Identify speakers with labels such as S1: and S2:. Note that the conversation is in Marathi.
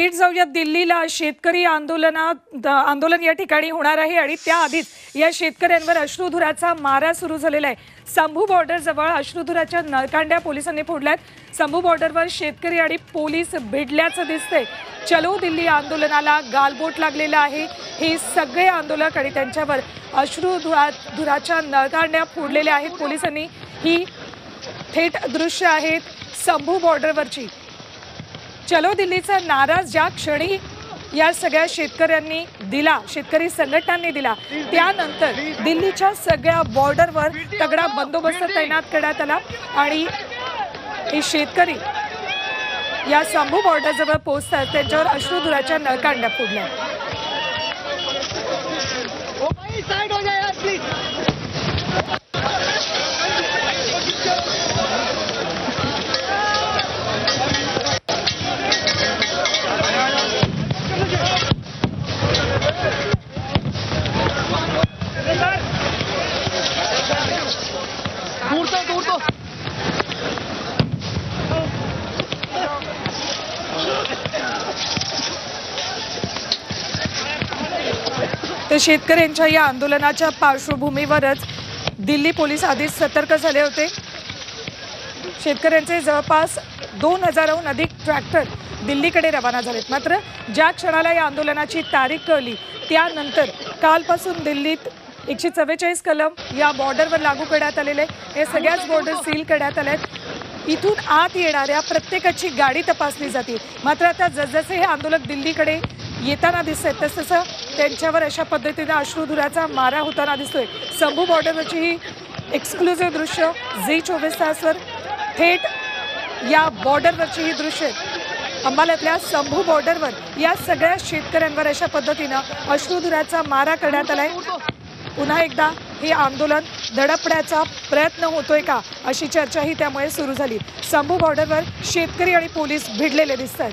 S1: नीट जाऊया दिल्लीला। शेतकरी आंदोलन या ठिकाणी होणार आहे आणि त्याआधीच या शेतकऱ्यांवर अश्रुधुराचा मारा सुरू झालेला आहे। संभू बॉर्डर जवळ अश्रुधुराच्या नळकांड्या पोलिसांनी फोडल्यात। संभू बॉर्डरवर शेतकरी आणि पोलीस भिडल्याचं दिसतंय। चलो दिल्ली आंदोलनाला गालबोट लागलेला आहे। हे सगळे आंदोलक आणि त्यांच्यावर अश्रुधुराच्या नळकांड्या फोडलेल्या आहेत पोलिसांनी। ही थेट दृश्य आहेत संभू बॉर्डरवरची। चलो दिल्लीचा नारा ज्या क्षणी या सगळ्या शेतकऱ्यांनी दिला, शेतकरी संघटनांनी दिला, त्यानंतर दिल्लीच्या सगळ्या बॉर्डरवर तगडा बंदोबस्त तैनात करण्यात आला आणि हे शेतकरी या संभू बॉर्डरजवळ पोहोचतात त्यांच्यावर अश्रुधुराच्या नळकांड्या फोडल्या। तर शेतकऱ्यांच्या या आंदोलनाच्या पार्श्वभूमीवरच दिल्ली पोलीस आधीच सतर्क झाले होते। शेतकऱ्यांचे जवळपास 2000हून अधिक ट्रॅक्टर दिल्लीकडे रवाना झालेत। मात्र ज्या क्षणाला या आंदोलनाची तारीख कळली त्यानंतर कालपासून दिल्लीत 144 कलम या बॉर्डरवर लागू करण्यात आलेले। हे सगळ्याच बॉर्डर सील करण्यात आलेत। इथून आत येणाऱ्या प्रत्येकाची गाडी तपासली जाते। मात्र आता जसजसे हे आंदोलक दिल्लीकडे येताना दिसत तसतसं त्यांच्यावर अशा पद्धतीने अश्रुधुराचा मारा होताना दिसतोय। संभू बॉर्डरवरची ही एक्सक्लुझिव्ह दृश्य झी24 तासवर थेट या बॉर्डरवरची ही दृश्य अंबाल्यातल्या संभू बॉर्डरवर या सगळ्या शेतकऱ्यांवर अशा पद्धतीनं अश्रुधुराचा मारा करण्यात आलाय। पुन्हा एकदा हे आंदोलन दडपण्याचा प्रयत्न होतोय का अशी चर्चाही त्यामुळे सुरू झाली। संभू बॉर्डरवर शेतकरी आणि पोलीस भिडलेले दिसतात।